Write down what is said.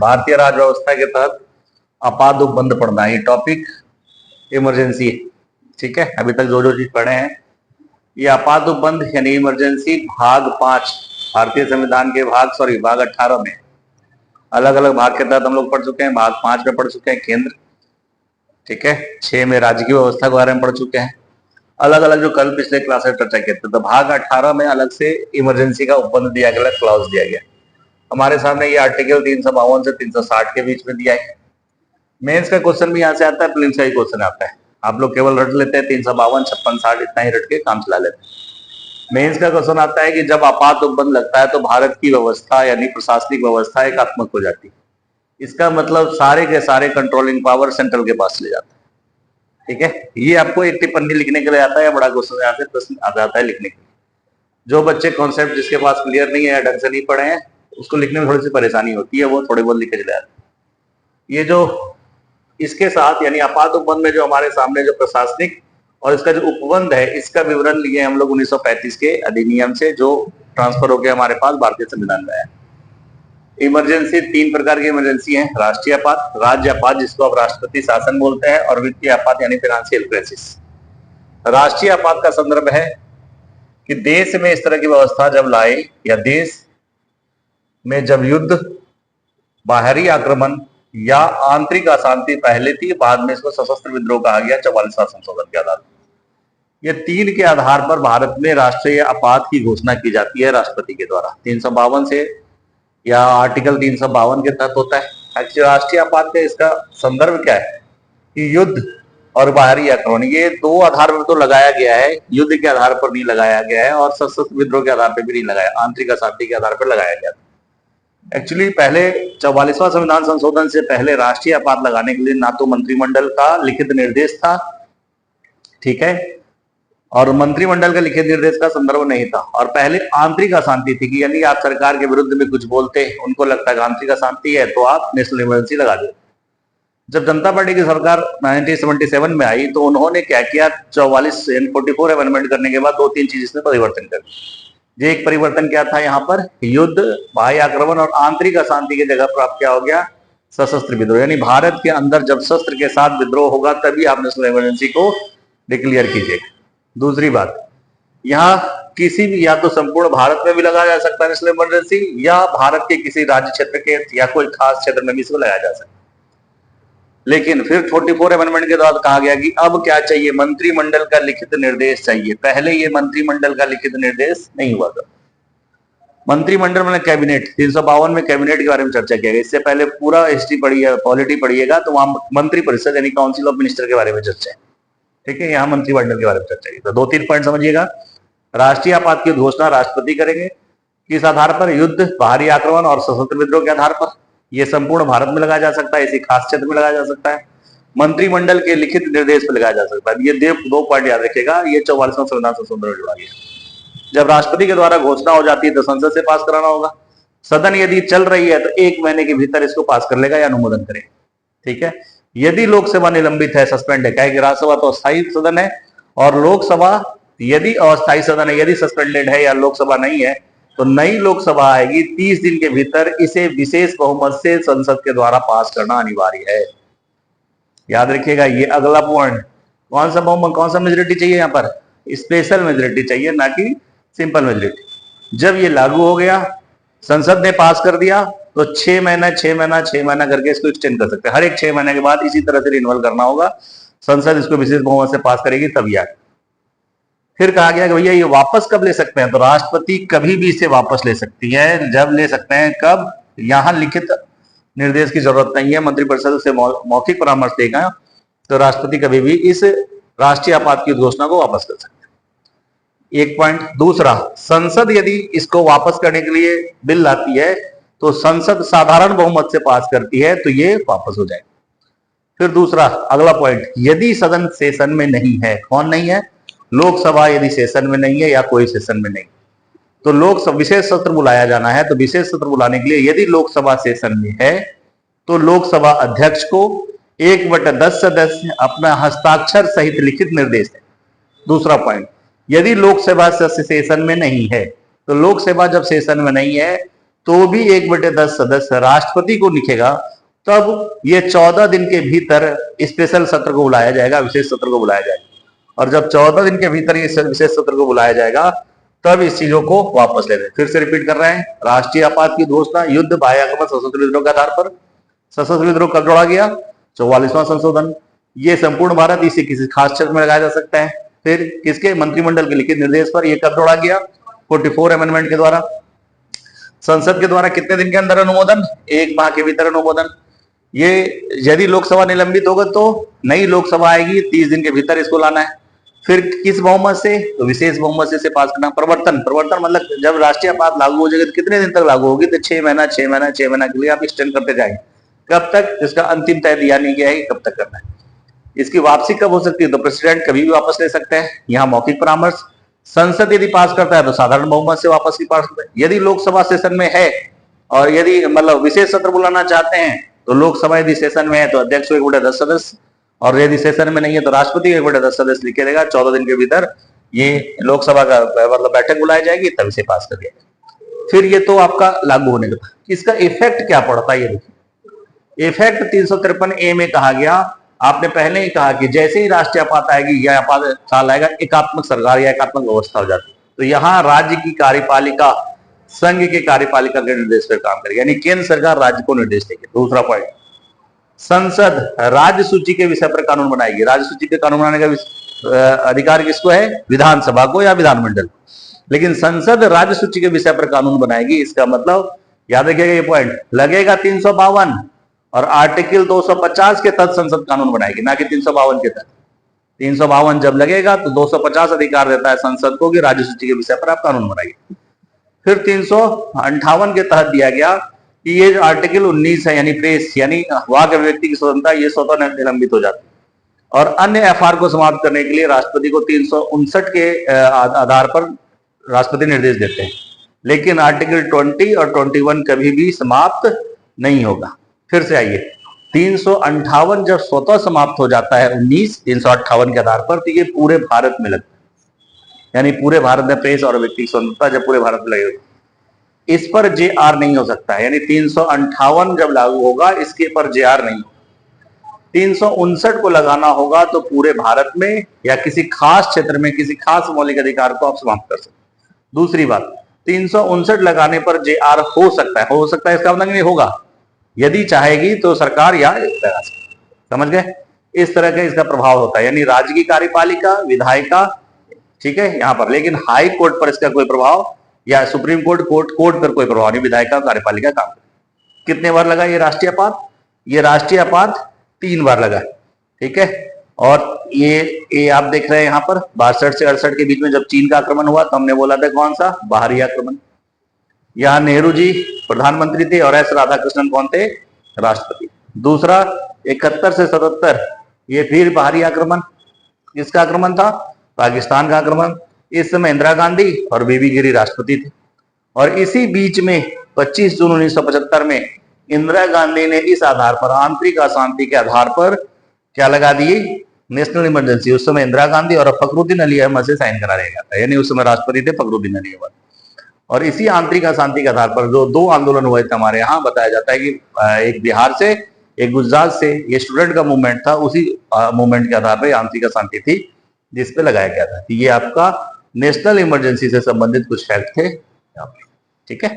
भारतीय राज्य व्यवस्था के तहत आपात उपबंध पढ़ना, ये टॉपिक इमरजेंसी है। ठीक है, अभी तक जो जो चीज पढ़े हैं ये आपात उपबंध यानी इमरजेंसी भाग 5 भारतीय संविधान के भाग 18 में अलग अलग भाग के तहत हम लोग पढ़ चुके हैं। भाग 5 में पढ़ चुके हैं केंद्र, ठीक है, 6 में राज्य की व्यवस्था के बारे में पढ़ चुके हैं, अलग अलग जो कल पिछले क्लास में चर्चा किए थे। तो भाग 18 में अलग से इमरजेंसी का उपबंध दिया गया, क्लॉज दिया गया। हमारे सामने ये आर्टिकल 352 से 360 के बीच में दिया है। मेंस का क्वेश्चन भी यहाँ से आता है, प्रीलिम्स का ही क्वेश्चन आता है। आप लोग केवल रट लेते हैं 352, 56, 60 इतना ही रट के काम चला लेते हैं। मेंस का क्वेश्चन आता है कि जब आपात उपबंध लगता है तो भारत की व्यवस्था यानी प्रशासनिक व्यवस्था एकात्मक हो जाती है। इसका मतलब सारे के सारे कंट्रोलिंग पावर सेंट्रल के पास ले जाता है। ठीक है, ये आपको एक टिप्पणी लिखने के लिए आता है या बड़ा क्वेश्चन यहाँ से प्रश्न आ जाता है लिखने के लिए। जो बच्चे कॉन्सेप्ट जिसके पास क्लियर नहीं है या ढंग से नहीं पढ़े हैं उसको लिखने में थोड़ी सी परेशानी होती है, वो थोड़ी बहुत लिखे चले जाते हैं। ये जो इसके साथ यानी आपात उपबंध में जो हमारे सामने जो प्रशासनिक और इसका जो उपबंध है इसका विवरण लिए हम लोग 1935 के अधिनियम से, जो ट्रांसफर होकर हमारे पास भारतीय संविधान में है। इमरजेंसी 3 प्रकार की इमरजेंसी है, राष्ट्रीय आपात, राज्य आपात जिसको आप राष्ट्रपति शासन बोलते हैं, और वित्तीय आपात यानी फाइनेंशियल क्राइसिस। राष्ट्रीय आपात का संदर्भ है कि देश में इस तरह की व्यवस्था जब लाए या देश में जब युद्ध, बाहरी आक्रमण या आंतरिक अशांति पहले थी, बाद में इसको सशस्त्र विद्रोह कहा गया 44वां संशोधन के आधार पर। ये 3 के आधार पर भारत में राष्ट्रीय आपात की घोषणा की जाती है राष्ट्रपति के द्वारा। 352 से या आर्टिकल 352 के तहत होता है। एक्चुअली राष्ट्रीय आपात का इसका संदर्भ क्या है कि युद्ध और बाहरी आक्रमण, ये 2 आधार पर तो लगाया गया है, युद्ध के आधार पर नहीं लगाया गया है और सशस्त्र विद्रोह के आधार पर भी नहीं लगाया, आंतरिक अशांति के आधार पर लगाया गया था। एक्चुअली पहले 44वां संविधान संशोधन से पहले राष्ट्रीय आपात लगाने के लिए ना तो मंत्रिमंडल का लिखित निर्देश था, ठीक है, और मंत्रिमंडल का लिखित निर्देश का संदर्भ नहीं था, और पहले आंतरिक अशांति थी कि यानी आप सरकार के विरुद्ध में कुछ बोलते, उनको लगता है कि आंतरिक अशांति है तो आप नेशनल इमरजेंसी लगा दो। जब जनता पार्टी की सरकार 1977 में आई तो उन्होंने क्या किया, 44 अमेंडमेंट करने के बाद 2-3 चीज इसमें परिवर्तन कर दिए। एक परिवर्तन क्या था, यहाँ पर युद्ध, बाह्य आक्रमण और आंतरिक अशांति की जगह पर आप क्या हो गया, सशस्त्र विद्रोह, यानी भारत के अंदर जब शस्त्र के साथ विद्रोह होगा तभी आप नेशनल इमरजेंसी को डिक्लेयर कीजिएगा। दूसरी बात, यहाँ किसी भी या तो संपूर्ण भारत में भी लगाया जा सकता है नेशनल इमरजेंसी, या भारत के किसी राज्य क्षेत्र के या कोई खास क्षेत्र में भी इसको लगाया जा सकता है। लेकिन फिर 44 अमेंडमेंट के बाद कहा गया कि अब क्या चाहिए, मंत्रिमंडल का लिखित निर्देश चाहिए। पहले ये मंत्रिमंडल का लिखित निर्देश नहीं हुआ था। मंत्रिमंडल में कैबिनेट, 352 में कैबिनेट के बारे में चर्चा किया गया। इससे पहले पूरा हिस्ट्री पढ़िए, पॉलिटी पढ़िएगा तो वहां मंत्रिपरिषद यानी काउंसिल ऑफ मिनिस्टर के बारे में चर्चा है, ठीक है, यहाँ मंत्रिमंडल के बारे में चर्चा की। तो 2-3 पॉइंट समझिएगा। राष्ट्रीय आपात की घोषणा राष्ट्रपति करेंगे, किस आधार पर, युद्ध, बाहरी आक्रमण और सशस्त्र विद्रोह के आधार पर। यह संपूर्ण भारत में लगाया जा सकता है, इसी खास क्षेत्र में लगाया जा सकता है, मंत्रिमंडल के लिखित निर्देश पर लगाया जा सकता है। ये 2 पॉइंट याद रखिएगा। ये 44वां संविधान संशोधन में जोड़ा गया। जब राष्ट्रपति के द्वारा घोषणा हो जाती है तो संसद से पास कराना होगा। सदन यदि चल रही है तो 1 महीने के भीतर इसको पास कर लेगा या अनुमोदन करेगा, ठीक है। यदि लोकसभा निलंबित है, सस्पेंड है, क्या राज्यसभा तो अस्थायी सदन है और लोकसभा यदि अस्थायी सदन है, यदि सस्पेंडेड है या लोकसभा नहीं है तो नई लोकसभा आएगी, 30 दिन के भीतर इसे विशेष बहुमत से संसद के द्वारा पास करना अनिवार्य है। याद रखिएगा, ये अगला पॉइंट, कौन सा बहुमत, कौन सा मेजोरिटी चाहिए, यहाँ पर स्पेशल मेजोरिटी चाहिए, ना कि सिंपल मेजोरिटी। जब ये लागू हो गया, संसद ने पास कर दिया तो 6 महीना करके इसको एक्सटेंड कर सकते हैं। हर एक 6 महीने के बाद इसी तरह से रिन्यूअल करना होगा, संसद इसको विशेष बहुमत से पास करेगी तभी आगे। फिर कहा गया कि भैया ये वापस कब ले सकते हैं, तो राष्ट्रपति कभी भी इसे वापस ले सकती है। जब ले सकते हैं, कब, यहां लिखित निर्देश की जरूरत नहीं है, मंत्रिपरिषद से मौखिक परामर्श देगा तो राष्ट्रपति कभी भी इस राष्ट्रीय आपात की घोषणा को वापस कर सकते हैं। 1 पॉइंट। दूसरा, संसद यदि इसको वापस करने के लिए बिल लाती है तो संसद साधारण बहुमत से पास करती है तो ये वापस हो जाएगा। फिर दूसरा, अगला पॉइंट, यदि सदन सेशन में नहीं है, कौन नहीं है, लोकसभा यदि सेशन में नहीं है या कोई सेशन में नहीं, तो लोकसभा विशेष सत्र बुलाया जाना है। तो विशेष सत्र बुलाने के लिए यदि लोकसभा सेशन में है तो लोकसभा अध्यक्ष को 1/10 सदस्य अपना हस्ताक्षर सहित लिखित निर्देश है। दूसरा पॉइंट, यदि लोकसभा सेशन में नहीं है तो लोकसभा जब सेशन में नहीं है तो भी 1/10 सदस्य राष्ट्रपति को लिखेगा, तब ये 14 दिन के भीतर स्पेशल सत्र को बुलाया जाएगा, विशेष सत्र को बुलाया जाएगा। और जब 14 दिन के भीतर ये विशेष सत्र को बुलाया जाएगा, तब इस चीजों को वापस ले लें। फिर से रिपीट कर रहे हैं, राष्ट्रीय आपात की घोषणा, युद्ध, बाह्य आक्रमण, सशस्त्र विद्रोह के आधार पर। सशस्त्र विद्रोह कब जोड़ा गया? 44वां संशोधन। ये संपूर्ण भारत, इसे किसी खास क्षेत्र में लगाया जा सकता है। फिर किसके? मंत्रिमंडल के लिखित निर्देश पर। ये कब जोड़ा गया? 44 अमेंडमेंट के द्वारा। संसद के द्वारा कितने दिन के अंदर अनुमोदन? 1 माह के भीतर अनुमोदन। ये यदि लोकसभा निलंबित होगा तो नई लोकसभा आएगी, 30 दिन के भीतर इसको लाना है। फिर किस बहुमत से? तो विशेष बहुमत से पास करना। प्रवर्तन मतलब जब राष्ट्रीय आपात लागू हो जाएगी तो कितने दिन तक लागू होगी? तो 6 महीना के लिए आप एक्सटेंड करते जाएंगे। कब तक? इसका अंतिम तय दिया नहीं गया है कब तक करना है। इसकी वापसी कब हो सकती है? तो प्रेसिडेंट कभी भी वापस ले सकते हैं, यहाँ मौखिक परामर्श। संसद यदि पास करता है तो साधारण बहुमत से वापस की पास करता है। यदि लोकसभा सेशन में है और यदि मतलब विशेष सत्र बुलाना चाहते हैं तो लोकसभा यदि सेशन में है तो अध्यक्ष को 1/10 सदस्य, और यदि सेशन में नहीं है तो राष्ट्रपति 1/10 सदस्य लिखे देगा। 14 दिन के भीतर ये लोकसभा का मतलब बैठक बुलाई जाएगी, तब इसे पास कर दिया जाएगा। फिर ये तो आपका लागू होने का, इसका इफेक्ट क्या पड़ता है ये देखिए। इफेक्ट 353A में कहा गया, आपने पहले ही कहा कि जैसे ही राष्ट्रीय आपात आएगी या आपात काल आएगा, एकात्मक सरकार या एकात्मक व्यवस्था हो जाती है। तो यहाँ राज्य की कार्यपालिका संघ के कार्यपालिका के निर्देश पर काम करेगी, यानी केंद्र सरकार राज्य को निर्देश देगी। दूसरा पॉइंट, संसद राज्य सूची के विषय पर कानून बनाएगी। राज्य सूची पे कानून बनाने का अधिकार किसको है? विधानसभा को या विधानमंडल को। लेकिन संसद राज्य सूची के विषय पर कानून बनाएगी। इसका मतलब याद रखिएगा ये पॉइंट, लगेगा 352 और आर्टिकल 250 के तहत संसद कानून बनाएगी, ना कि 352 के तहत। 352 जब लगेगा तो 250 अधिकार देता है संसद को कि राज्य सूची के विषय पर आप कानून बनाइए। फिर 358 के तहत दिया गया कि ये जो आर्टिकल 19 है, यानी प्रेस यानी वाक अभिव्यक्ति की स्वतंत्रता, ये स्वतः निलंबित हो जाती है। और अन्य एफआर को समाप्त करने के लिए राष्ट्रपति को 359 के आधार पर राष्ट्रपति निर्देश देते हैं। लेकिन आर्टिकल 20 और 21 कभी भी समाप्त नहीं होगा। फिर से आइए, 358 जब स्वतः समाप्त हो जाता है 358 के आधार पर, तो ये पूरे भारत में लगता है, यानी पूरे भारत में प्रेस और व्यक्ति स्वतंत्रता जब पूरे भारत में लगेगी, इस पर JR नहीं हो सकता है। यानी 358 जब लागू होगा, इसके पर JR नहीं होगा। 359 को लगाना होगा तो पूरे भारत में या किसी खास क्षेत्र में किसी खास मौलिक अधिकार को आप समाप्त कर सकते हैं। दूसरी बात, 359 लगाने पर JR हो सकता है, इसका मतलब नहीं होगा। यदि चाहेगी तो सरकार या लगा सकती है। समझ गए? इस तरह का इसका प्रभाव होता है, यानी राज्य की कार्यपालिका, विधायिका, ठीक है यहाँ पर। लेकिन हाई कोर्ट पर इसका कोई प्रभाव या सुप्रीम कोर्ट पर कोई प्रभाव नहीं, विधायिका कार्यपालिका काम करे। कितने बार लगा ये राष्ट्रीय आपात? ये राष्ट्रीय आपात 3 बार लगा, ठीक है। और ये आप देख रहे हैं यहाँ पर 62 से 68 के बीच में जब चीन का आक्रमण हुआ तो हमने बोला था कौन सा? बाहरी आक्रमण। यहाँ नेहरू जी प्रधानमंत्री थे और एस राधाकृष्णन कौन थे? राष्ट्रपति। दूसरा 71 से 77 ये फिर बाहरी आक्रमण। किसका आक्रमण था? पाकिस्तान का आक्रमण। इस समय इंदिरा गांधी और बीबी गिरी राष्ट्रपति थे। और इसी बीच में 25 जून 1975 में इंदिरा गांधी ने इस आधार पर, आंतरिक अशांति के आधार पर क्या लगा दी? National emergency. उस समय इंदिरा गांधी और फखरुद्दीन अली अहमद से साइन करा गया था, यानी उस समय राष्ट्रपति थे फखरुद्दीन अली अहमद। और इसी आंतरिक अशांति के आधार पर जो 2 आंदोलन हुए थे हमारे यहाँ, बताया जाता है कि एक बिहार से, एक गुजरात से, ये स्टूडेंट का मूवमेंट था। उसी मूवमेंट के आधार पर आंतरिक अशांति थी जिसपे लगाया गया था। ये आपका नेशनल इमरजेंसी से संबंधित कुछ फैक्ट थे, ठीक है।